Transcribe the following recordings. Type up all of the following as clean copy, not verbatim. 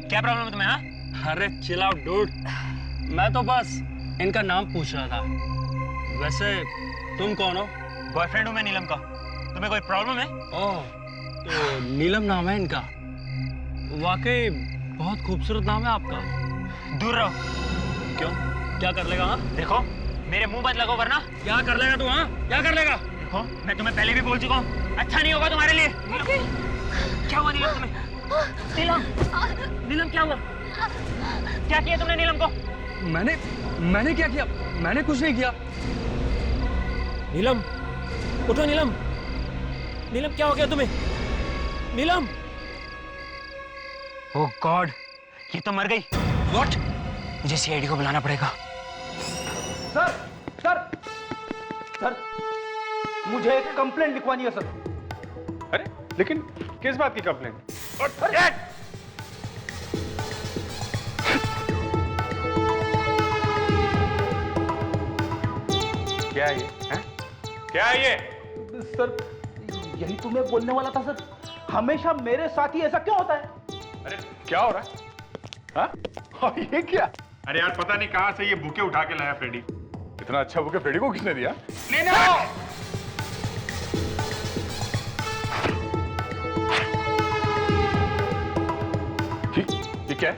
क्या प्रॉब्लम है तुम्हें? हाँ, अरे चिल आउट डूड, मैं तो बस इनका नाम पूछ रहा था। वैसे तुम कौन हो? बॉयफ्रेंड हूँ मैं नीलम का। तुम्हें कोई प्रॉब्लम है? ओह, तो नीलम नाम है इनका। वाकई बहुत खूबसूरत नाम है आपका। दूर रहो। क्यों, क्या कर लेगा? हाँ, देखो मेरे मुंह मत लगो वरना। क्या कर लेगा तू? हाँ, क्या कर लेगा? देखो मैं तुम्हें पहले भी बोल चुका हूँ, अच्छा नहीं होगा तुम्हारे लिए। क्या हुआ नीलम तुम्हें? नीलम, नीलम क्या हुआ? क्या किया तुमने नीलम को? मैंने क्या किया? मैंने कुछ नहीं किया। नीलम उठो। नीलम, नीलम क्या हो गया तुम्हें? नीलम, ओह गॉड, ये तो मर गई। व्हाट? मुझे सीआईडी को बुलाना पड़ेगा। सर सर सर, मुझे एक कंप्लेंट लिखवानी है सर। अरे लेकिन किस बात की कंप्लेंट? क्या है ये? हैं? क्या है ये? सर यही तो मैं बोलने वाला था सर, हमेशा मेरे साथ ही ऐसा क्यों होता है? अरे क्या हो रहा है? हाँ? और ये क्या? अरे यार पता नहीं कहां से ये बुके उठा के लाया फ्रेडी। इतना अच्छा बुके फ्रेडी को किसने दिया? ये क्या है?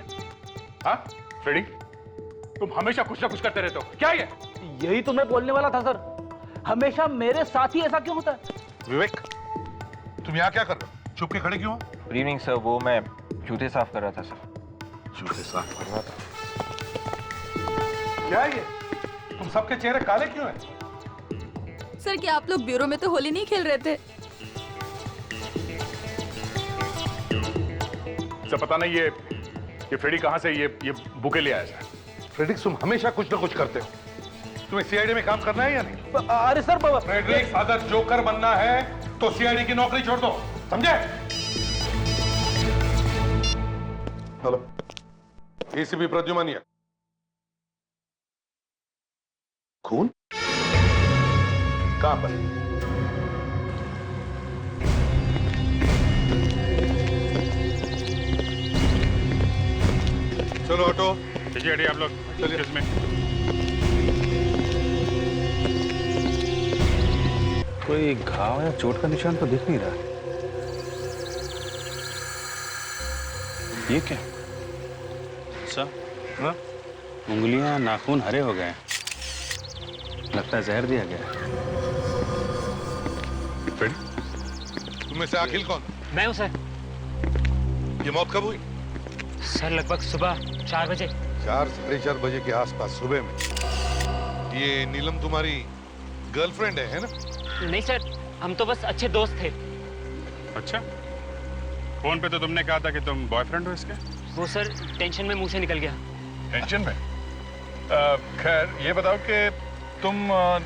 हाँ फ्रेडी, तुम हमेशा कुछ ना कुछ करते रहते हो, क्या ये? यही तो मैं बोलने वाला था सर, हमेशा मेरे साथ ही ऐसा क्यों होता है? विवेक, तुम यहाँ क्या कर रहे हो? छुप के खड़े क्यों हो? गुड इवनिंग सर, वो मैं जूते साफ कर रहा था सर। जूते साफ कर रहा था? क्या ये? तुम सबके चेहरे काले क्यों हैं? सर क्या आप लोग ब्यूरो में तो होली नहीं खेल रहे थे? सब पता नहीं ये फ्रेडी कहां से ये बुके ले आया है। फ्रेडिक्स, तुम हमेशा कुछ ना कुछ करते हो। तुम्हें सीआईडी में काम करना है या नहीं? अरे सर बाबा, फ्रेडरिक्स, अगर जोकर बनना है तो सीआईडी की नौकरी छोड़ दो, समझे? Hello, ACP Pradyuman. खून कहां पर? चलो ऑटो, ठीक है आप लोग चलिए। किसमें? कोई घाव या चोट का निशान तो दिख नहीं रहा। ये क्या? सर, हाँ? उंगलियां, नाखून हरे हो गए, लगता है जहर दिया गया। तुम में से अखिल कौन? मैं हूँ सर। ये मौत कब हुई? सर लगभग सुबह 4 बजे। 4-4:30 बजे के आसपास सुबह में। ये नीलम तुम्हारी गर्लफ्रेंड है ना? नहीं सर, हम तो बस अच्छे दोस्त थे। अच्छा, फोन पे तो तुमने कहा था कि तुम बॉयफ्रेंड हो इसके। वो सर टेंशन में मुंह से निकल गया। टेंशन में? खैर ये बताओ कि तुम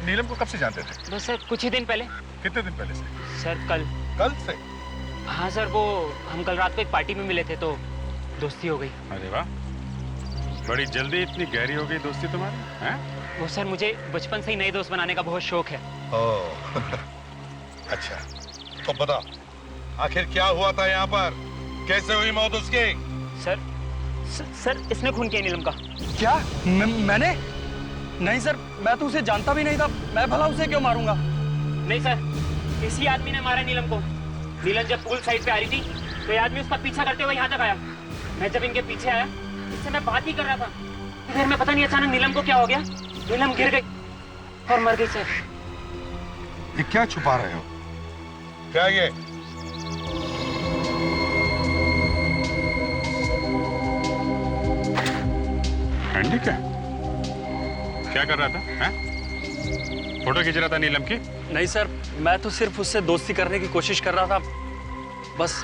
नीलम को कब से जानते थे? बस सर कुछ ही दिन पहले। कितने दिन पहले से? सर कल। कल से? हाँ सर, वो हम कल रात को एक पार्टी में मिले थे तो दोस्ती हो गई। अरे वाह, बड़ी जल्दी इतनी गहरी हो गई दोस्ती तुम्हारी, हैं? वो सर मुझे बचपन से ही नए दोस्त बनाने का बहुत शौक है। ओह अच्छा, तो बता आखिर क्या हुआ था यहाँ पर? कैसे हुई मौत उसकी? सर इसने खून किया नीलम का। क्या? मैंने? नहीं सर, मैं तो उसे जानता भी नहीं था, मैं भला उसे क्यों मारूंगा? नहीं सर, इसी आदमी ने मारा नीलम को। नीलम जब पूल साइड पे आ रही थी तो ये आदमी उसका पीछा करते हुए यहाँ तक आया। मैं जब इनके पीछे आया, इससे मैं बात ही कर रहा था, फिर मैं पता नहीं अचानक नीलम को क्या हो गया, नीलम गिर गई और मर गई सर। ये क्या छुपा रहे हो? क्या ये? हैंडी क्या कर रहा था, हैं? फोटो खींच रहा था नीलम की? नहीं सर, मैं तो सिर्फ उससे दोस्ती करने की कोशिश कर रहा था, बस।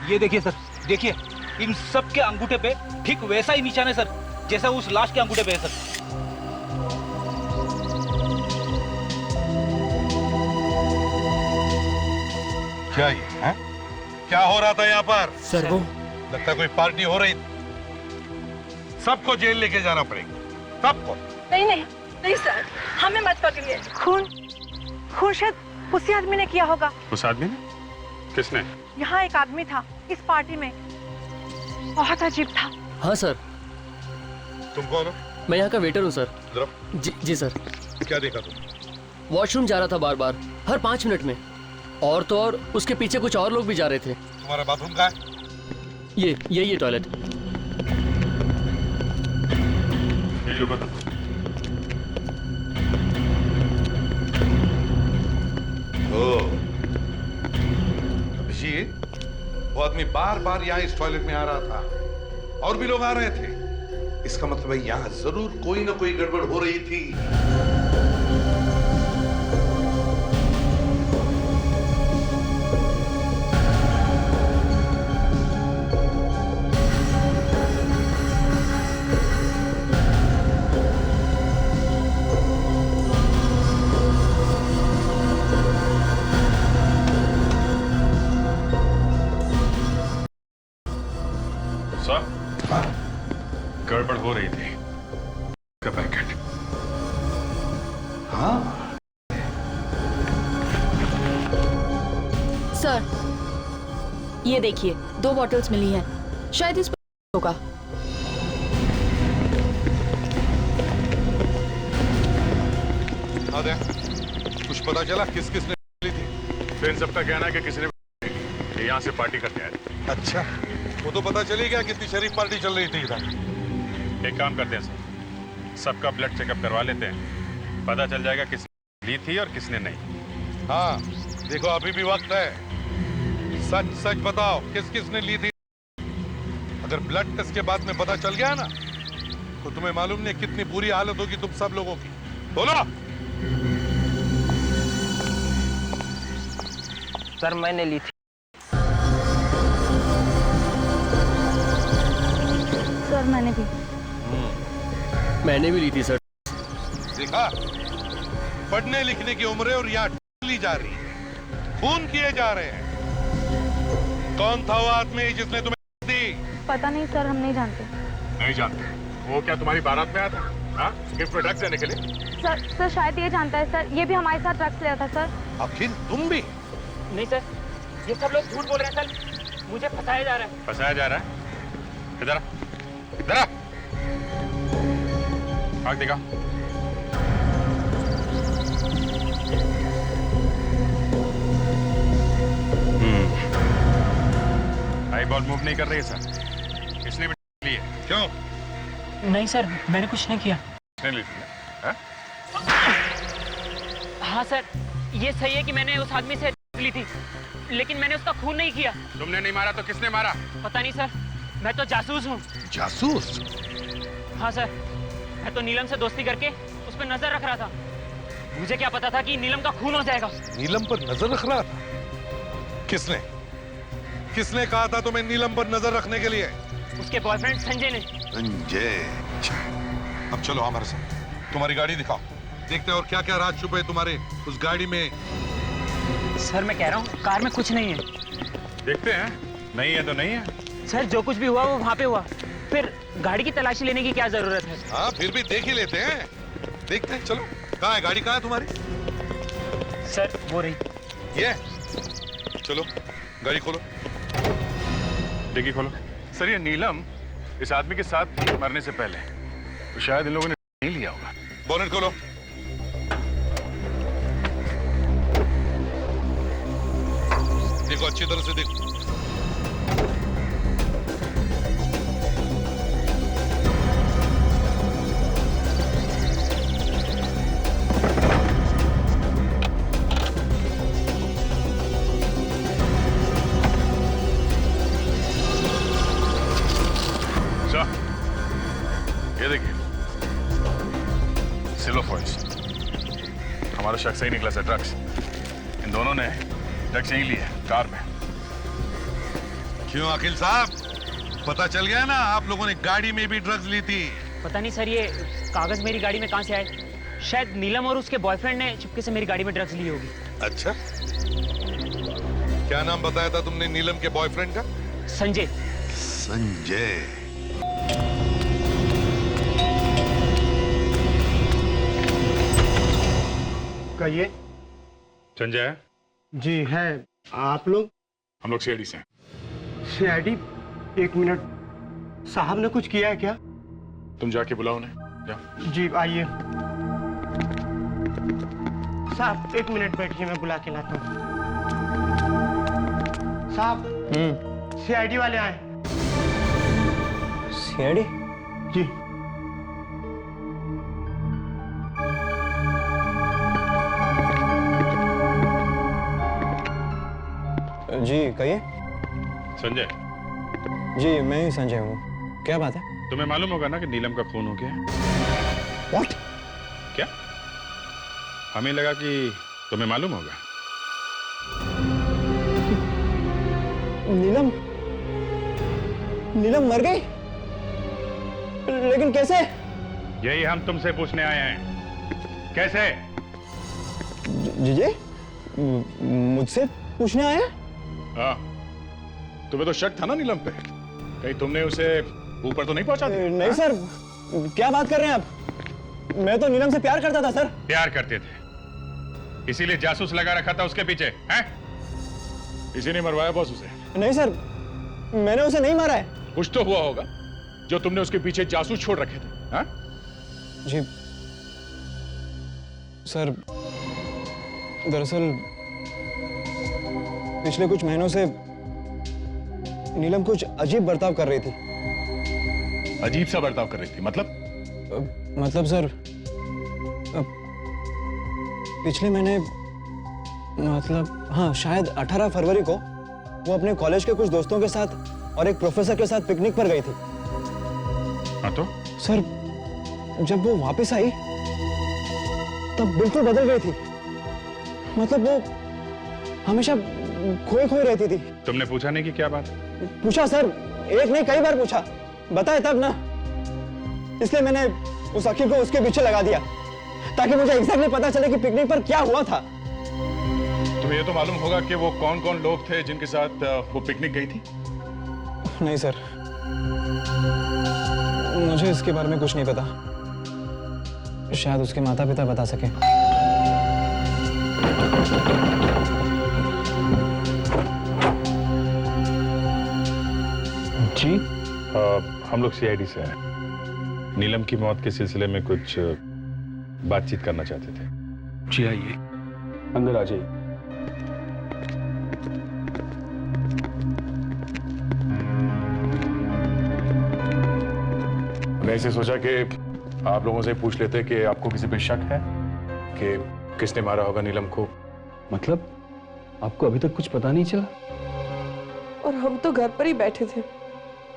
ये देखिए सर, देखिए इन सब के अंगूठे पे ठीक वैसा ही निशान है सर, जैसा उस लाश के अंगूठे पे है सर। क्या ये है? क्या हो रहा था यहाँ पर? सर वो लगता है कोई पार्टी हो रही। सबको जेल लेके जाना पड़ेगा, सबको। नहीं नहीं नहीं सर, हमें मत पकड़िए। खून शायद उसी आदमी ने किया होगा। उस आदमी ने? किसने? यहाँ एक आदमी था इस पार्टी में, बहुत अजीब था। हाँ सर, तुम कौन हो? मैं यहाँ का वेटर हूँ सर। जरा जी सर। क्या देखा तुम? वॉशरूम जा रहा था बार बार, हर 5 मिनट में। और तो और उसके पीछे कुछ और लोग भी जा रहे थे। तुम्हारा बाथरूम कहाँ है? ये टॉयलेट। ये बता। अभिजीत, वो आदमी बार बार यहाँ इस टॉयलेट में आ रहा था और भी लोग आ रहे थे। इसका मतलब है यहाँ जरूर कोई ना कोई गड़बड़ हो रही थी। गड़बड़ हो रही थी का पैकेट। हाँ सर, ये देखिए 2 बॉटल्स मिली हैं, शायद इस पर होगा। आदे, कुछ पता चला किस किसने ली थी? तो इन सबका कहना है कि किसी ने यहाँ से पार्टी करते आए। अच्छा, वो तो पता चली गया कितनी शरीफ पार्टी चल रही थी इधर। एक काम करते हैं सर, सबका ब्लड चेकअप करवा लेते हैं, पता चल जाएगा किसने ली थी और किसने नहीं। हाँ देखो, अभी भी वक्त है। सच सच बताओ किस किसने ली थी। अगर ब्लड टेस्ट के बाद में पता चल गया ना, तो तुम्हें मालूम नहीं कितनी बुरी हालत होगी तुम सब लोगों की। बोलो। सर मैंने ली थी। सर मैंने भी ली थी सर। देखा, पढ़ने लिखने की उम्र है और यहाँ ली जा रही है, खून किए जा रहे हैं। कौन था वो आदमी जिसने तुम्हें दी? पता नहीं सर, हम नहीं जानते। नहीं जानते? वो क्या तुम्हारी बारात में आया था? हाँ, गिफ्ट में ड्रग्स देने के लिए? सर शायद ये जानता है सर, ये भी हमारे साथ ड्रग्स लिया था सर। आखिर तुम भी? नहीं सर, ये सब लोग झूठ बोल रहे हैं सर, मुझे फंसाया जा रहा है। फंसाया जा रहा है? इधर आ, इधर आ। आग दिखा। आई बॉल मूव नहीं कर रही है सर, इसने भी ली है। क्यों? नहीं सर, मैंने कुछ नहीं किया। नहीं ली थी? हाँ? हाँ सर, ये सही है कि मैंने उस आदमी से ली थी, लेकिन मैंने उसका खून नहीं किया। तुमने नहीं मारा तो किसने मारा? पता नहीं सर, मैं तो जासूस हूँ। जासूस? हाँ सर, मैं तो नीलम से दोस्ती करके उस पर नजर रख रहा था। मुझे क्या पता था कि नीलम का खून हो जाएगा। नीलम पर नजर रख रहा था? किसने किसने कहा था तुम्हें नीलम पर नजर रखने के लिए? उसके बॉयफ्रेंड संजय ने। संजय? अब चलो हमारे साथ, तुम्हारी गाड़ी दिखाओ, देखते हैं और क्या क्या राज छुपे है तुम्हारे उस गाड़ी में। सर मैं कह रहा हूँ, कार में कुछ नहीं है। देखते हैं, नहीं है तो नहीं है। सर जो कुछ भी हुआ वो वहाँ पे हुआ, फिर गाड़ी की तलाशी लेने की क्या जरूरत है? हाँ फिर भी देख ही लेते हैं, देखते हैं। चलो, कहाँ है गाड़ी, कहाँ है तुम्हारी? सर वो रही। ये चलो, गाड़ी खोलो। डिग्गी खोलो। सर ये नीलम इस आदमी के साथ थी मरने से पहले, तो शायद इन लोगों ने नहीं लिया होगा। बोनेट खोलो। देखो अच्छी तरह से देखो। ये देखिए, सिल्वर फॉइल्स। हमारा शख्स सही निकला सर, ड्रग्स। इन दोनों ने ड्रग्स यहीं ली है, कार में। क्यों अखिल साहब, पता चल गया ना आप लोगों ने गाड़ी में भी ड्रग्स ली थी? पता नहीं सर, ये कागज मेरी गाड़ी में कहाँ से आए। शायद नीलम और उसके बॉयफ्रेंड ने चुपके से मेरी गाड़ी में ड्रग्स ली होगी। अच्छा, क्या नाम बताया था तुमने नीलम के बॉयफ्रेंड का? संजय। संजय। कहिए। संजय है? जी है। आप लोग? हम लोग सीआईडी से हैं। सीआईडी? 1 मिनट। साहब ने कुछ किया है क्या? तुम जाके बुलाओ उन्हें, जाओ। जी आइए। साहब 1 मिनट बैठिए, मैं बुला के लाता हूँ। साहब सीआईडी वाले आए। सीआईडी? जी। जी कहिए। संजय, जी मैं ही संजय हूँ, क्या बात है? तुम्हें मालूम होगा ना कि नीलम का खून हो गया है? What? क्या? हमें लगा कि तुम्हें मालूम होगा। नीलम? नीलम मर गई? लेकिन कैसे? यही हम तुमसे पूछने आए हैं, कैसे? जी मुझसे पूछने आए हैं? हाँ, तुम्हें तो शक था ना नीलम पे, कहीं तुमने उसे ऊपर तो नहीं पहुंचा दिया? नहीं सर, क्या बात कर रहे हैं आप? मैं तो नीलम से प्यार करता था सर। प्यार करते थे, इसीलिए जासूस लगा रखा था उसके पीछे, हैं? इसी ने मरवाया बॉस उसे? नहीं सर, मैंने उसे नहीं मारा है। कुछ तो हुआ होगा जो तुमने उसके पीछे जासूस छोड़ रखे थे, हैं? जी सर, दरअसल पिछले कुछ महीनों से नीलम कुछ अजीब बर्ताव कर रही थी। अजीब सा बर्ताव कर रही थी मतलब? मतलब सर, पिछले महीने, मतलब हाँ शायद 18 फरवरी को वो अपने कॉलेज के कुछ दोस्तों के साथ और एक प्रोफेसर के साथ पिकनिक पर गई थी। हाँ तो? सर जब वो वापस आई तब बिल्कुल बदल गई थी। मतलब वो हमेशा खोई खोई रहती थी। तुमने पूछा नहीं कि क्या बात? पूछा सर, एक नहीं कई बार पूछा, बताए तब ना। इसलिए मैंने उस अखिल को उसके पीछे लगा दिया ताकि मुझे एग्जैक्टली पता चले कि पिकनिक पर क्या हुआ था। तुम्हें ये तो मालूम होगा कि वो कौन कौन लोग थे जिनके साथ वो पिकनिक गई थी? नहीं सर, मुझे इसके बारे में कुछ नहीं पता। शायद उसके माता पिता बता सके। जी हम लोग सीआईडी से हैं। नीलम की मौत के सिलसिले में कुछ बातचीत करना चाहते थे। जी आइए, अंदर आ जाइए। मैंने इसे सोचा कि आप लोगों से पूछ लेते कि आपको किसी पे शक है कि किसने मारा होगा नीलम को। मतलब आपको अभी तक कुछ पता नहीं चला? और हम तो घर पर ही बैठे थे,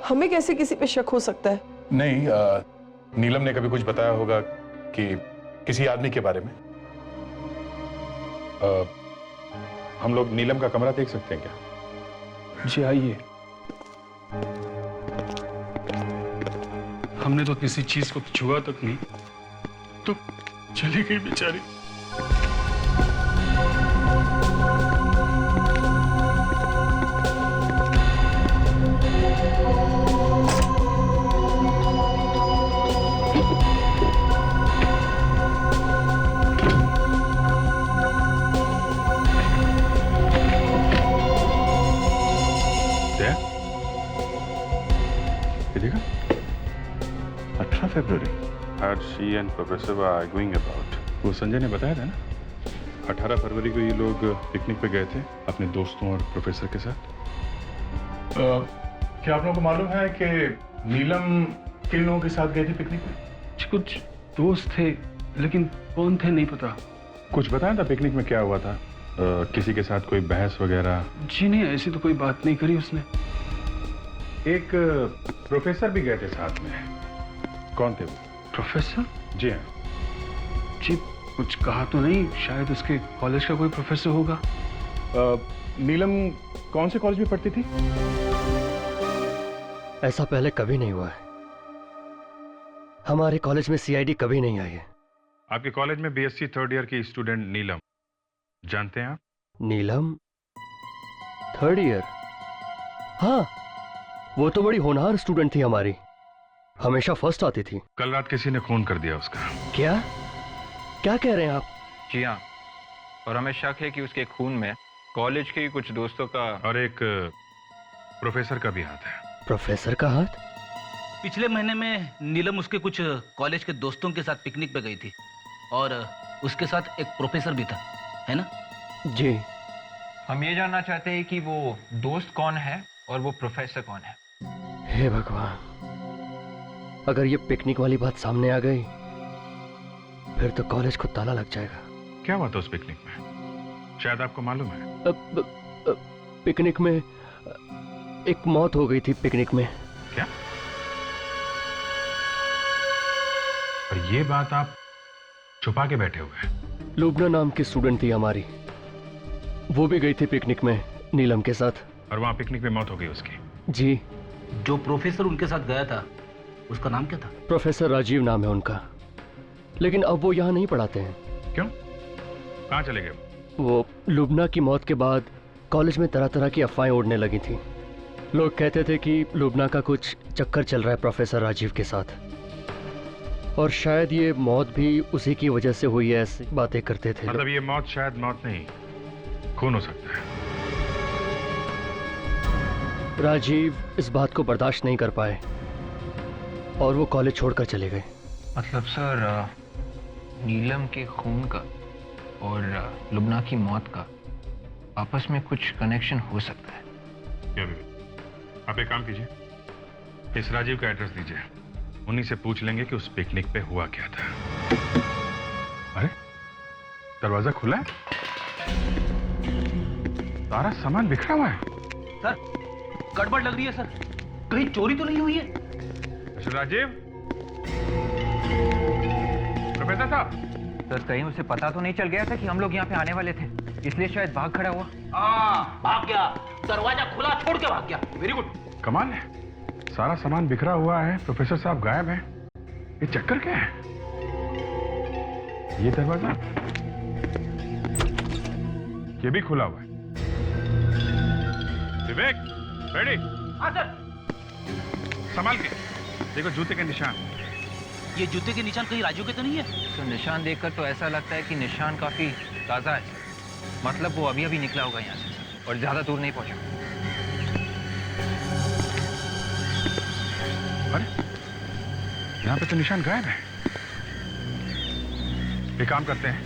हमें कैसे किसी पे शक हो सकता है? नहीं, नीलम ने कभी कुछ बताया होगा कि किसी आदमी के बारे में। हम लोग नीलम का कमरा देख सकते हैं क्या? जी आइए। हमने तो किसी चीज को छुआ तक नहीं, तो चली गई बेचारी। देखा? 18 फरवरी। She and Professor were arguing about. वो संजय ने बताया था ना, 18 फरवरी को ये लोग पिकनिक पे गए थे अपने दोस्तों और प्रोफेसर के साथ। क्या आप लोगों को मालूम है कि नीलम किन लोगों के साथ गई थी पिकनिक पे? कुछ दोस्त थे, लेकिन कौन थे नहीं पता। कुछ बताया था पिकनिक में क्या हुआ था? किसी के साथ कोई बहस वगैरह? जी नहीं, ऐसी तो कोई बात नहीं करी उसने। एक प्रोफेसर भी गए थे साथ में। कौन थे वो? प्रोफेसर? जी हाँ। जी कुछ कहा तो नहीं, शायद उसके कॉलेज का कोई प्रोफेसर होगा। नीलम कौन से कॉलेज में पढ़ती थी? ऐसा पहले कभी नहीं हुआ है। हमारे कॉलेज में सीआईडी कभी नहीं आई है। आपके कॉलेज में बीएससी 3rd ईयर की स्टूडेंट नीलम, जानते हैं आप? नीलम 3rd ईयर? हाँ, वो तो बड़ी होनहार स्टूडेंट थी हमारी, हमेशा फर्स्ट आती थी। कल रात किसी ने खून कर दिया उसका। क्या क्या कह रहे हैं आप? जी हाँ, और हमें शक है कि उसके खून में कॉलेज के कुछ दोस्तों का और एक प्रोफेसर का भी हाथ है। प्रोफेसर का हाथ? पिछले महीने में नीलम उसके कुछ कॉलेज के दोस्तों के साथ पिकनिक पे गई थी और उसके साथ एक प्रोफेसर भी था, है ना? जी। हम ये जानना चाहते हैं कि वो दोस्त कौन है और वो प्रोफेसर कौन है। हे भगवान, अगर ये पिकनिक वाली बात सामने आ गई फिर तो कॉलेज को ताला लग जाएगा। क्या हुआ था उस पिकनिक में? शायद आपको मालूम है। पिकनिक में एक मौत हो गई थी पिकनिक में। क्या? और ये बात आप छुपा के बैठे हुए हैं? लुबना नाम की स्टूडेंट थी हमारी, वो भी गई थी पिकनिक में नीलम के साथ। और वहां पिकनिक में मौत हो गई उसकी? जी। जो प्रोफेसर उनके साथ गया था उसका नाम क्या था? प्रोफेसर राजीव नाम है उनका, लेकिन अब वो यहाँ नहीं पढ़ाते हैं। क्यों? कहाँ चले गए? वो लुबना की मौत के बाद कॉलेज में तरह तरह की अफवाहें उड़ने लगी थी। लोग कहते थे कि लुबना का कुछ चक्कर चल रहा है प्रोफेसर राजीव के साथ, और शायद ये मौत भी उसी की वजह से हुई है, ऐसी बातें करते थे। मतलब ये मौत शायद मौत नहीं, खून हो सकता है। राजीव इस बात को बर्दाश्त नहीं कर पाए और वो कॉलेज छोड़कर चले गए। मतलब सर, नीलम के खून का और लुबना की मौत का आपस में कुछ कनेक्शन हो सकता है। क्या भी? आप एक काम कीजिए, इस राजीव का एड्रेस दीजिए, उन्हीं से पूछ लेंगे कि उस पिकनिक पे हुआ क्या था। अरे दरवाजा खुला है, सारा सामान बिखरा हुआ है। सर, गड़बड़ लग रही है सर, कहीं चोरी तो नहीं हुई है? मिस्टर राजीव, प्रोफेसर साहब। सर, कहीं उसे पता तो नहीं चल गया था कि हम लोग यहाँ पे आने वाले थे, इसलिए शायद भाग खड़ा हुआ। भाग गया, दरवाजा खुला छोड़ के भाग गया। Very good. कमाल है, सारा सामान बिखरा हुआ है, प्रोफेसर साहब गायब हैं। ये चक्कर क्या है? ये दरवाजा, ये भी खुला हुआ है। विवेक, रेडी? हाँ सर। संभाल के देखो, जूते के निशान। ये जूते के निशान कहीं राजू के तो नहीं है? तो निशान देखकर तो ऐसा लगता है कि निशान काफी ताजा है, मतलब वो अभी अभी निकला होगा यहाँ से और ज्यादा दूर नहीं पहुंचा। अरे यहाँ पे तो निशान गायब है। एक काम करते हैं,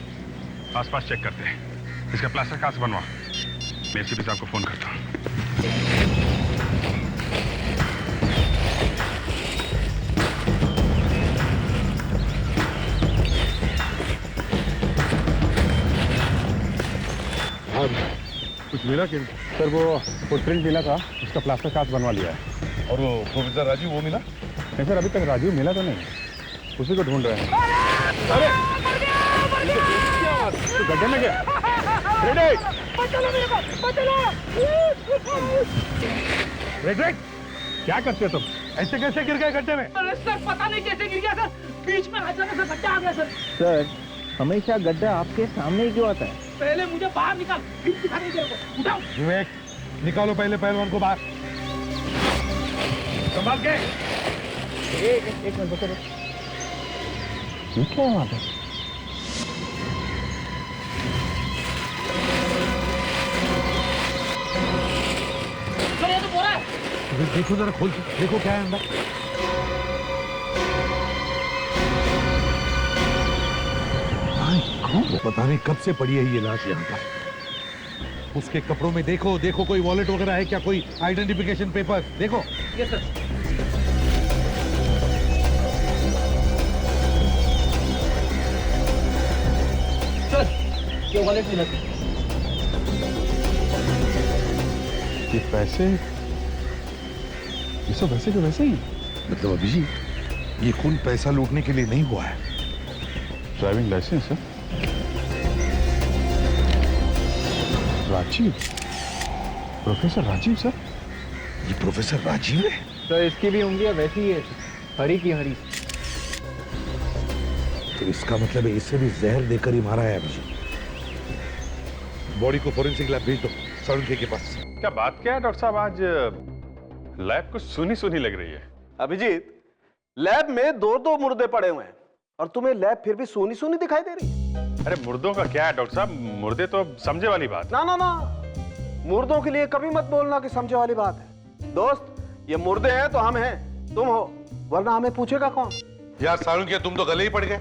आसपास चेक करते हैं, इसका प्लास्टर कहाँ से बनवा। मैं एसीपी साहब को फोन करता हूँ। कुछ मिला कि? सर वो फुटप्रिंट मिला था, उसका प्लास्टर कास्ट बनवा लिया है। और वो प्रोफेसर राजीव, वो मिला? नहीं सर, अभी तक राजीव मिला तो नहीं, उसी को ढूंढ रहे हैं। अरे तो गड्ढे में गया। रेड, क्या करते हो तुम? ऐसे कैसे गिर गए गड्ढे में? अरे सर, पता नहीं कैसे गिर गया सर, बीच में अचानक से गड्ढा आ गया सर। सर, हमेशा गड्ढा आपके सामने ही क्यों आता है? पहले मुझे बाहर निकाल, फिर दिखाने तेरे को। उठाओ। विवेक, निकालो पहले पहलवान को बाहर। संभाल के। एक मिनट बता दो, ये क्या है वहां पे? सर, ये तो बोरा है। देखो जरा, खोल के देखो क्या है अंदर। पता नहीं कब से पड़ी है ये लाश यहाँ पर। उसके कपड़ों में देखो, देखो कोई वॉलेट वगैरह है क्या, कोई आइडेंटिफिकेशन पेपर देखो। ये सर। सर, ये वॉलेट मिला। ये पैसे, ये सब वैसे के वैसे ही। मतलब अभिजीत, ये खून पैसा लूटने के लिए नहीं हुआ है। ड्राइविंग लाइसेंस है। Rajiv, professor Rajiv sir. ये प्रोफेसर राजीव है? सर, इसकी भी उंगलियां वैसी ही है, हरी की हरी। तो इसका मतलब है इसे भी जहर देकर ही मारा है अभिजीत। बॉडी को फोरेंसिक लैब भेज दो, सड़के के पास। क्या बात क्या है डॉक्टर साहब, आज लैब कुछ सुनी सुनी लग रही है। अभिजीत, लैब में दो दो मुर्दे पड़े हुए हैं और तुम्हें लैब फिर भी सोनी सोनी दिखाई दे रही है। अरे मुर्दों का क्या है डॉक्टर साहब, मुर्दे तो समझे वाली बात। ना ना ना, मुर्दों के लिए कभी मत बोलना कि समझे वाली बात है। दोस्त, ये मुर्दे हैं तो हम हैं, तुम हो। वरना हमें पूछेगा कौन? यार सारुंकिया, तुम तो गले ही पड़ गए।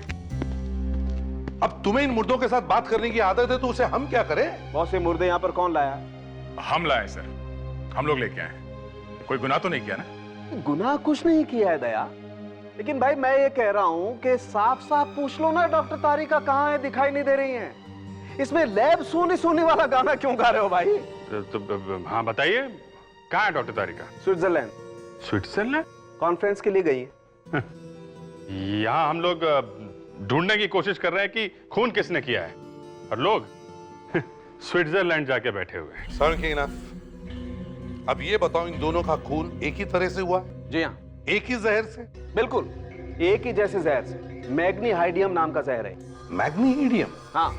अब तुम्हें इन मुर्दों के साथ बात करने की आदत है तो उसे हम क्या करें? बहुत से मुर्दे यहाँ पर कौन लाया? हम लाए सर, हम लोग लेके आए। कोई गुनाह तो नहीं किया ना? गुनाह कुछ नहीं किया है दया, लेकिन भाई मैं ये कह रहा हूँ कि साफ साफ पूछ लो ना, डॉक्टर तारिका कहाँ है? दिखाई नहीं दे रही हैं। इसमें लैब सोनी सोनी वाला गाना क्यों गा रहे हो भाई? हाँ बताइए, कहाँ है डॉक्टर तारिका? स्विट्जरलैंड। स्विट्जरलैंड? कॉन्फ्रेंस के लिए गई है। यहाँ हम लोग ढूंढने की कोशिश कर रहे हैं कि खून किसने किया है, और लोग स्विट्जरलैंड जाके बैठे हुए हैं। सारुंकिया, अब ये बताओ, इन दोनों का खून एक ही तरह से हुआ? जी हाँ। एक ही जहर से? बिल्कुल एक ही जैसे जहर से। मैग्नीहाइडियम नाम का जहर है। मैग्नीहाइडियम? हाँ,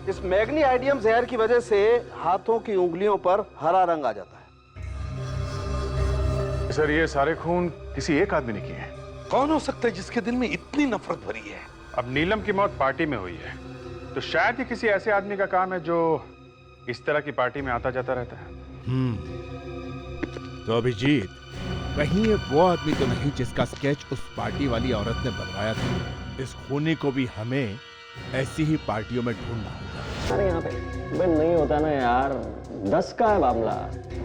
इस मैग्नीहाइडियम जहर की वजह से हाथों की उंगलियों पर हरा रंग आ जाता है। सर ये सारे खून किसी एक आदमी ने किए हैं। कौन हो सकता है जिसके दिल में इतनी नफरत भरी है? अब नीलम की मौत पार्टी में हुई है, तो शायद ये किसी ऐसे आदमी का काम है जो इस तरह की पार्टी में आता जाता रहता है। तो अभिजीत, कहीं ये वो आदमी तो नहीं जिसका स्केच उस पार्टी वाली औरत ने बनवाया था? इस खूनी को भी हमें ऐसी ही पार्टियों में ढूंढना होगा। अरे यहाँ पे नहीं होता ना यार, 10 का है मामला।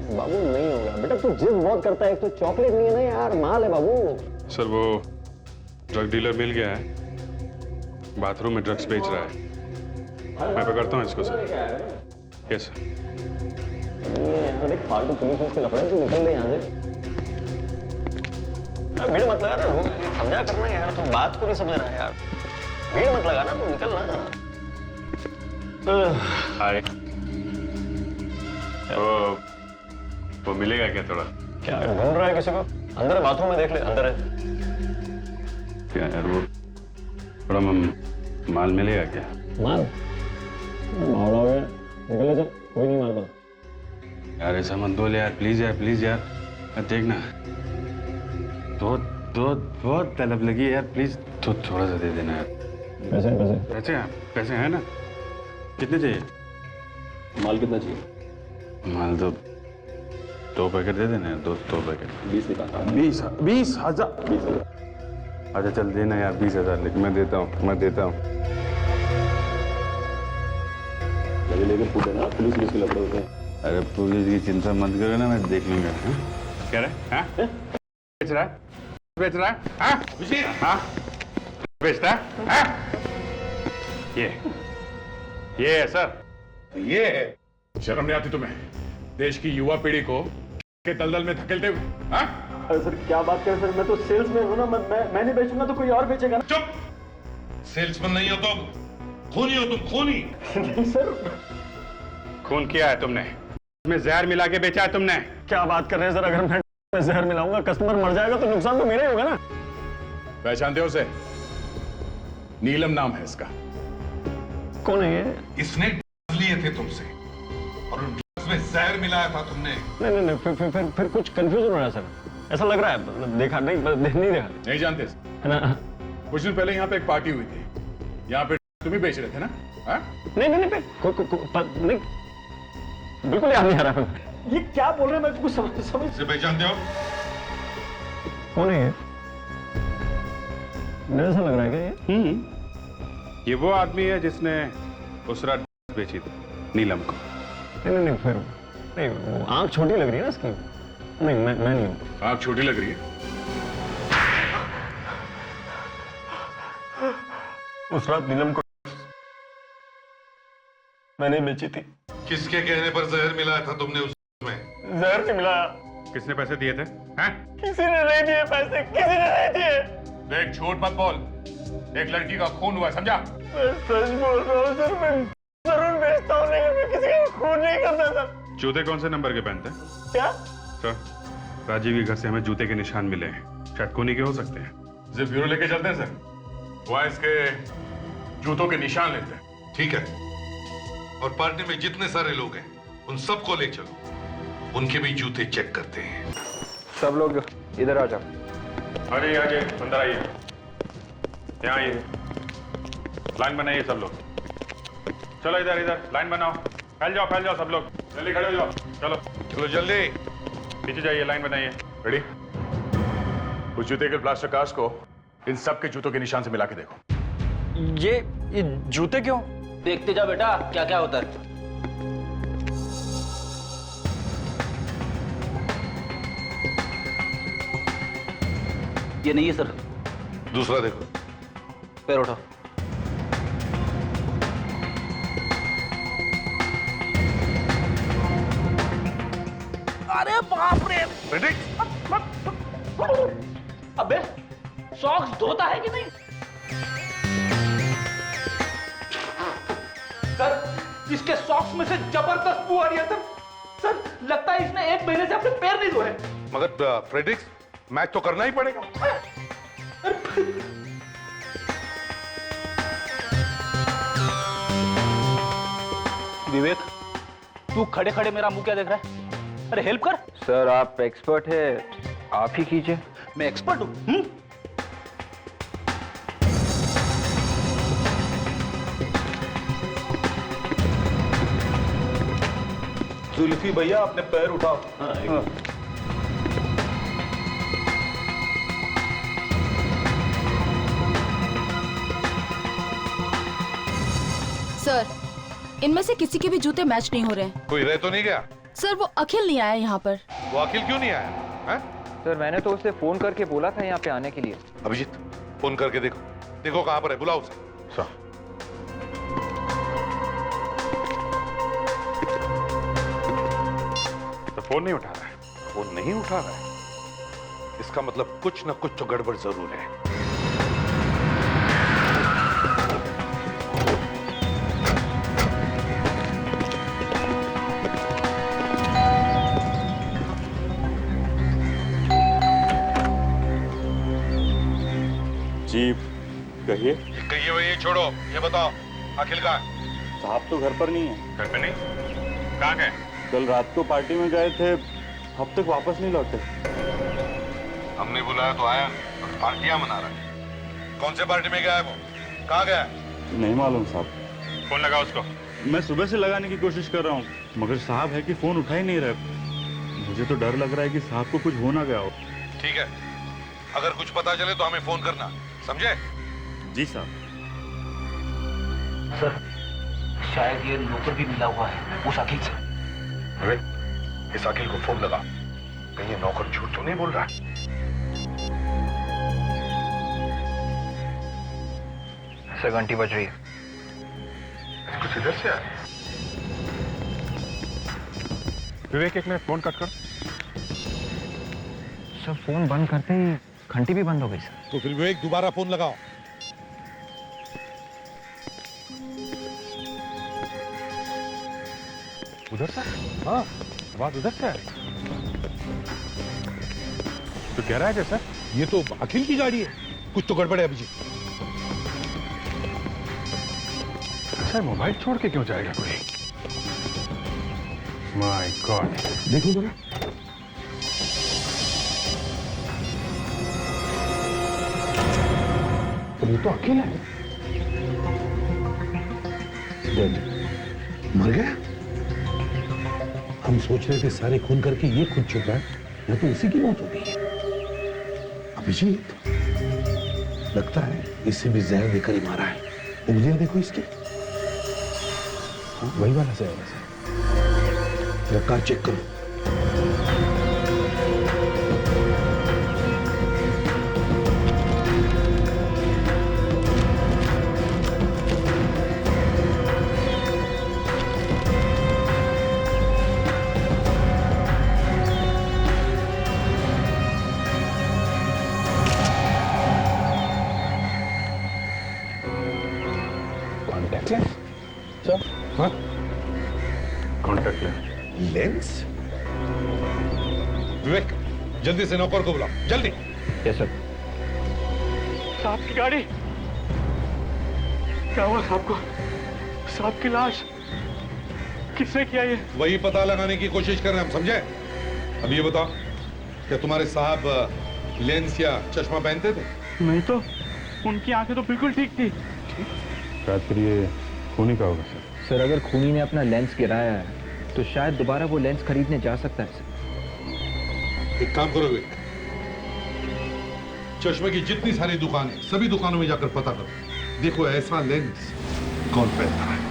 बाबू नहीं होगा बेटा, तू जिद बहुत करता है। एक तो चॉकलेट नहीं है ना यार, माल है बाबू। सर वो ड्रग डीलर मिल गया है, बाथरूम में ड्रग्स बेच रहा है। मैं पकड़ता हूँ इसको सर। Yes sir. फालतू पुलिस उसके लफड़े, तू निकल दे यहाँ से। भीड़ मत लगा ना, समझा करना यार, तुम बात को नहीं समझ रहा है यार। भीड़ मत लगा ना, तू निकल ना। हाय। वो मिलेगा क्या थोड़ा? क्या ढूंढ रहा है किसी को? अंदर बाथरूम में देख ले, अंदर है। क्या यार, वो थोड़ा माल मिलेगा क्या? माल? माल हो गया, निकल ले चल, कोई नहीं माल का। यार ऐसा मत बोल यार, प्लीज यार, प्लीज यार। देखना बहुत तलब लगी है यार, प्लीज तो थोड़ा सा दे देना यार। पैसे पैसे पैसे पैसे हैं ना? कितने चाहिए? माल कितना चाहिए? माल तो 2 पैकेट दे देना यार, 2 पैकेट। 20 निकाल। 20,000। अच्छा चल देना यार 20,000, लेकिन मैं देता हूँ। लेकिन पूछे ना, पुलिस के लफड़े होते हैं। अरे पुलिस की चिंता मत करो ना, मैं देख लूंगा। क्या रहा है? बेच रहा है? हाँ? बेचता है? ये है सर, ये है। शर्म नहीं आती तुम्हें देश की युवा पीढ़ी को के दलदल में धकेलते हुए? अरे सर क्या बात करें सर, मैं तो सेल्समैन हूँ ना, मैं नहीं बेचूंगा तो कोई और बेचेगा ना। चुप! सेल्समैन नहीं हो तुम, खूनी हो तुम, खूनी। नहीं सर। खून किया है तुमने, इसमें जहर मिला के बेचा है तुमने। क्या बात कर रहे हैं सर? अगर मैं जहर मिलाऊंगा, कस्टमर मर जाएगा तो नुकसान तो मेरा ही होगा ना। पहचानते हो उसे? नीलम नाम है इसका। कौन है ये? इसने लिए थे तुमसे और उन ड्रग्स में जहर मिलाया था तुमने। नहीं, फिर कुछ कंफ्यूजन हो रहा है सर, ऐसा लग रहा है। देखा नहीं देखा। नहीं जानते है ना? कुछ दिन पहले यहाँ पे एक पार्टी हुई थी, यहाँ पे तुम ही बेच रहे थे ना? नहीं, बिल्कुल याद नहीं आ रहा। ये क्या बोल रहे हैं, मैं कुछ समझ। इसे पहचानते हो? कौन है ये? मेरे ऐसा लग रहा है क्या ये वो आदमी है जिसने उस रात बेची थी नीलम को। नहीं, फिर नहीं, आँख छोटी लग रही है ना इसकी। नहीं, मैं नहीं हूँ। आँख छोटी लग रही है? उस रात नीलम को मैंने बेची थी। किसके कहने पर जहर मिलाया था तुमने उसमें? जहर नहीं मिलाया। किसने पैसे दिए थे? किसी ने नहीं दिए पैसे, किसी ने नहीं दिए। देख झूठ मत बोल, एक लड़की का खून हुआ, समझा? मैं सच बोल रहा हूँ सर, मैं जरूर बेचता हूँ, लेकिन मैं किसी का खून नहीं करता सर। जूते कौन से नंबर के पहनते हैं? क्या सर, राजीव के घर से हमें जूते के निशान मिले हैं, शायद खूनी के हो सकते हैं। जिप ब्यूरो लेके चलते हैं सर, वहाँ इसके जूतों के निशान लेते हैं। ठीक है, और पार्टी में जितने सारे लोग हैं उन सबको ले चलो, उनके भी जूते चेक करते हैं। सब लोग इधर आ जाओ। अरे आइए, अंदर आइए, यहाँ आइए, लाइन बनाइए सब लोग। चलो इधर लाइन बनाओ, फैल जाओ सब लोग, जल्दी खड़े हो जाओ। चलो जल्दी पीछे जाइए, लाइन बनाइए। रेडी? उस जूते के प्लास्टर कास्ट को इन सब के जूतों के निशान से मिला के देखो। ये जूते क्यों? देखते जा बेटा क्या क्या होता है। ये नहीं है सर। दूसरा देखो। पैर उठाओ। अरे बाप रे। अबे सॉक्स धोता है कि नहीं? सर इसके सॉक्स में से जबरदस्त बू आ रही है सर। सर लगता है इसने 1 महीने से अपने पैर नहीं धोए। मगर फ्रेडरिक्स मैच तो करना ही पड़ेगा। विवेक तू खड़े खड़े मेरा मुंह क्या देख रहा है? अरे हेल्प कर। सर आप एक्सपर्ट है, आप ही कीजिए। मैं एक्सपर्ट हूं। जुल्फी भैया अपने पैर उठाओ। सर इनमें से किसी के भी जूते मैच नहीं हो रहे हैं। कोई रह तो नहीं गया? सर वो अखिल नहीं आया यहाँ पर। वो अखिल क्यों नहीं आया है? सर मैंने तो उसे फोन करके बोला था यहाँ पे आने के लिए। अभिजीत फोन करके देखो, देखो कहां पर है, बुलाओ उसे। तो फोन नहीं उठा रहा है। फोन नहीं उठा रहा है, इसका मतलब कुछ ना कुछ तो गड़बड़ जरूर है। जी कहिए। कहिए भाई, ये छोड़ो, ये बताओ अखिल कहाँ है? साहब तो घर पर नहीं है। घर पे नहीं? कहाँ गए? कल रात को पार्टी में गए थे, अब तक वापस नहीं लौटे। हमने बुलाया तो आया, पार्टियां मना रहा है। कौन से पार्टी में गया है वो? कहाँ गया है? नहीं मालूम साहब। फोन लगा उसको। मैं सुबह से लगाने की कोशिश कर रहा हूँ, मगर साहब है कि फोन उठा ही नहीं रहे। मुझे तो डर लग रहा है कि साहब को कुछ हो ना गया हो। ठीक है, अगर कुछ पता चले तो हमें फोन करना, समझे? जी साहब। सर शायद ये नौकर भी मिला हुआ है उस अखिल से। अरे इस अखिल को फोन लगा, कहीं ये नौकर झूठ तो नहीं बोल रहा? सर घंटी बज रही है। कुछ इधर से आ। विवेक एक मिनट फोन कट कर। सर फोन बंद करते ही घंटी भी बंद हो गई सर। तो फिर विवेक दोबारा फोन लगाओ। उधर से? हाँ, आवाज उधर से है। तो कह रहा है जैसा ये तो अखिल की गाड़ी है, कुछ तो गड़बड़ है अभिजीत। अच्छा मोबाइल छोड़ के क्यों जाएगा कोई? माय गॉड, देखो जरा। तो ये तो अकेला है। मर गया? हम सोच रहे थे सारे खून करके ये खुद चुका है, या तो इसी की मौत हो गई है। अभिजीत लगता है इसे भी जहर देकर ही मारा है। उंगलियां देखो इसकी, वही वाला जहर है। कार चेक करो। Contact lens? सर? हाँ? Contact lens? लेंस? विवेक जल्दी से नौकर को बुलाओ, जल्दी। Yes sir. साहब की गाड़ी, क्या हुआ साहब को? साहब की लाश किसने किया ये? वही पता लगाने की कोशिश कर रहे हैं हम, समझे? अब ये बताओ, क्या तुम्हारे साहब लेंस या चश्मा पहनते थे? नहीं तो, उनकी आंखें तो बिल्कुल ठीक थी। शायद फिर ये खूनी का होगा सर। सर अगर खूनी ने अपना लेंस गिराया है तो शायद दोबारा वो लेंस खरीदने जा सकता है सर। एक काम करो विवेक, चश्मे की जितनी सारी दुकानें, सभी दुकानों में जाकर पता करो। देखो ऐसा लेंस कौन पहनता है।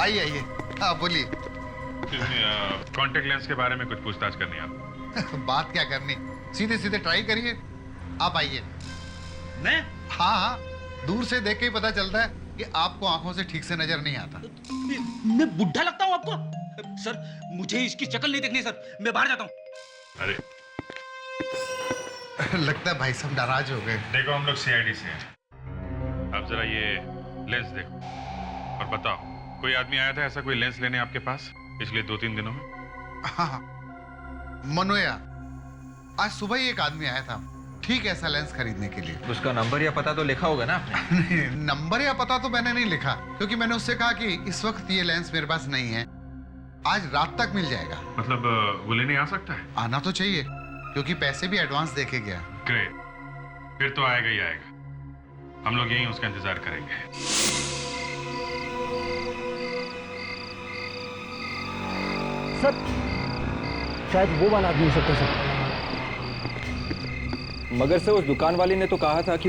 आइए आइए, हाँ बोलिए। कांटेक्ट लेंस के बारे में कुछ पूछताछ करनी है आप। बात क्या करनी, सीधे सीधे ट्राई करिए। आप आइए। मैं? हाँ हाँ, दूर से देख के ही पता चलता है कि आपको आंखों से ठीक से नजर नहीं आता। मैं बुढ़ा लगता हूँ आपको? सर मुझे इसकी शक्ल नहीं देखनी सर, मैं बाहर जाता हूँ। अरे लगता है भाई साहब नाराज हो गए। देखो हम लोग सीआईडी से हैं। अब जरा ये लेंस देखो और बताओ, कोई आदमी आया था ऐसा कोई लेंस लेने आपके पास पिछले 2-3 दिनों में? हाँ मनोया, आज सुबह ही एक आदमी आया था ठीक ऐसा लेंस खरीदने के लिए। उसका नंबर या पता तो लिखा होगा ना आपने? नहीं, नंबर या पता तो मैंने नहीं लिखा, क्योंकि मैंने उससे कहा कि इस वक्त ये लेंस मेरे पास नहीं है, आज रात तक मिल जाएगा। मतलब वो लेने आ सकता है? आना तो चाहिए, क्योंकि पैसे भी एडवांस देके गया। ग्रेट, फिर तो आएगा ही आएगा। हम लोग यहीं उसका इंतजार करेंगे। सर शायद वो वाला आदमी हो सकता है सर। मगर से उस दुकान वाले ने तो कहा था कि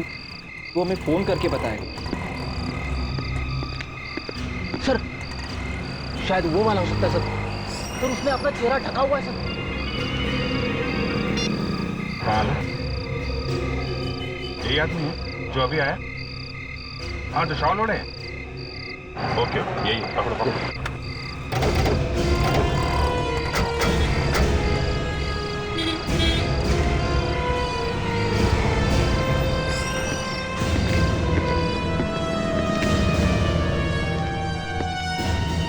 वो हमें फोन करके बताएगा। सर शायद वो वाला हो सकता है सर, और उसने अपना चेहरा ढका हुआ है सर। यही आदमी है जो अभी आया? हाँ जो शॉल ओढ़े। ओके यही पकड़ो पकड़ो।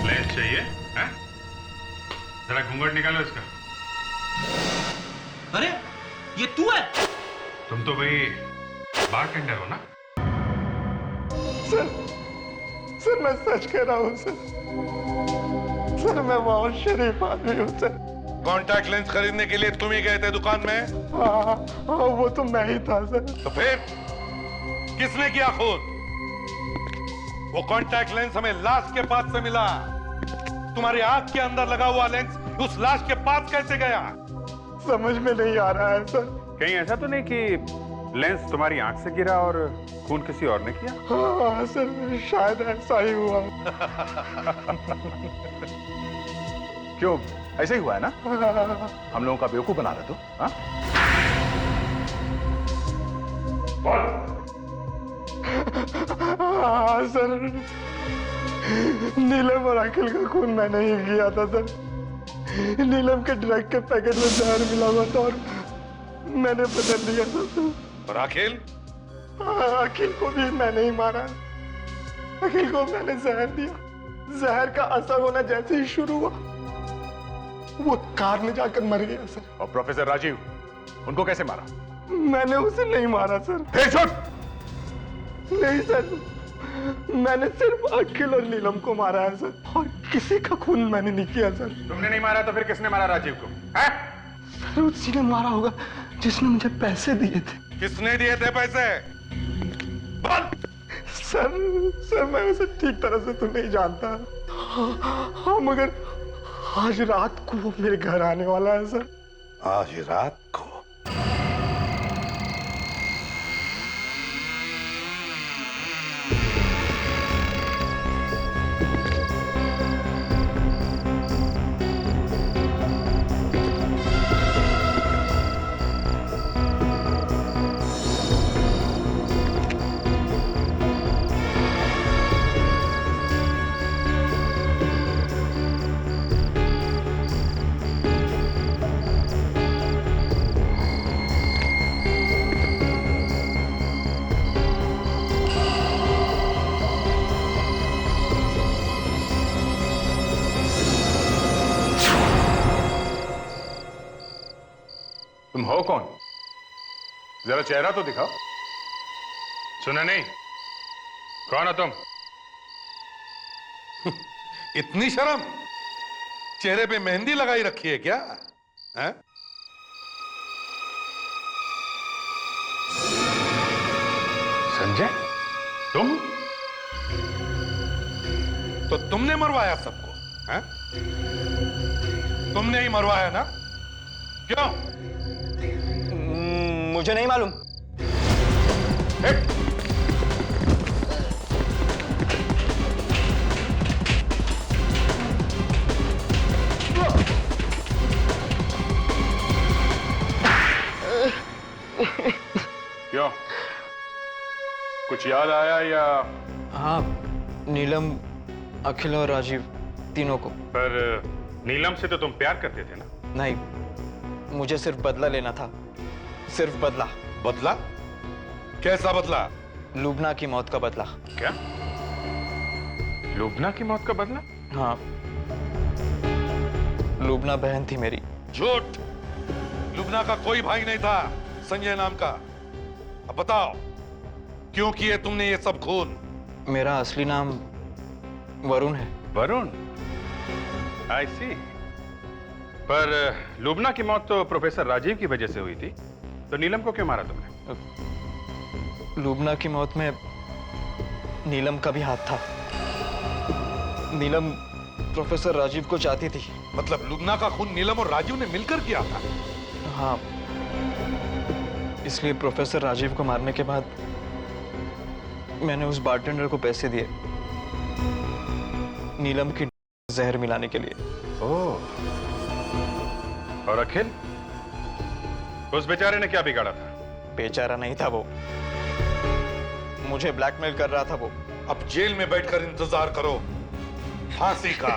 लेंस चाहिए? हैं? जरा घूंघट निकालो इसका। अरे ये तू है? तुम तो भाई बारटेंडर हो ना? सर मैं सच कह रहा हूँ सर। सर मैं बहुत शरीफ आदमी हूँ सर। कॉन्टैक्ट लेंस खरीदने के लिए तुम ही गए थे दुकान में? हाँ, वो तो मैं ही था सर। तो फिर किसने किया खून? वो कॉन्टैक्ट लेंस हमें लाश के पास से मिला। तुम्हारी आंख के अंदर लगा हुआ लेंस उस लाश के पास कैसे गया? समझ में नहीं आ रहा है सर। कहीं ऐसा तो नहीं कि लेंस तुम्हारी आंख से गिरा और खून किसी और ने किया? हाँ सर शायद ऐसा ही हुआ। क्यों, ऐसे ही हुआ है ना? हम लोगों का बेवकूफ बना रहे तो? हाँ? हाँ सर, नीलम और अखिल का खून मैंने ही किया था सर। नीलम के ड्रग के पैकेट में जहर मिला हुआ था और मैंने बदल दिया था सर। और अखिल? अखिल को भी मैंने ही मारा। अखिल को मैंने जहर दिया। जहर का असर होना जैसे ही शुरू हुआ वो कार में जाकर मर गया सर। और प्रोफेसर राजीव, उनको कैसे मारा? मैंने उसे नहीं मारा सर। नहीं सर, मैंने सिर्फ अखिल और नीलम को मारा है सर, और किसी का खून मैंने नहीं किया सर। तुमने नहीं मारा तो फिर किसने मारा राजीव को? है? सर उसी ने मारा होगा जिसने मुझे पैसे दिए थे। किसने दिए थे पैसे? बोल। सर मैं उसे ठीक तरह से तो नहीं जानता। हाँ मगर आज रात को वो मेरे घर आने वाला है सर। आज रात को? तुम हो कौन? जरा चेहरा तो दिखाओ। सुना नहीं? कौन हो तुम? इतनी शर्म? चेहरे पे मेहंदी लगाई रखी है क्या? है? संजय, तुम? तो तुमने मरवाया सबको, हैं? तुमने ही मरवाया ना? क्यों? मुझे नहीं मालूम। क्यों? कुछ याद आया या? हाँ, नीलम, अखिल और राजीव तीनों को। पर नीलम से तो तुम प्यार करते थे ना? नहीं, मुझे सिर्फ बदला लेना था, सिर्फ बदला। बदला? कैसा बदला? लुबना की मौत का बदला। क्या? लुबना की मौत का बदला? हाँ, लुबना बहन थी मेरी। झूठ! लुबना का कोई भाई नहीं था संजय नाम का। अब बताओ, क्यों किए तुमने ये सब खून? मेरा असली नाम वरुण है। वरुण? आई सी। पर लुबना की मौत तो प्रोफेसर राजीव की वजह से हुई थी, तो नीलम को क्यों मारा तुमने? लुबना की मौत में नीलम का भी हाथ था। नीलम प्रोफेसर राजीव को चाहती थी। मतलब लुबना का खून नीलम और राजीव ने मिलकर किया था? हाँ, इसलिए प्रोफेसर राजीव को मारने के बाद मैंने उस बारटेंडर को पैसे दिए नीलम की जहर मिलाने के लिए। ओह, और अखिल? उस बेचारे ने क्या बिगाड़ा था? बेचारा नहीं था वो, मुझे ब्लैकमेल कर रहा था वो। अब जेल में बैठकर इंतजार करो फांसी का।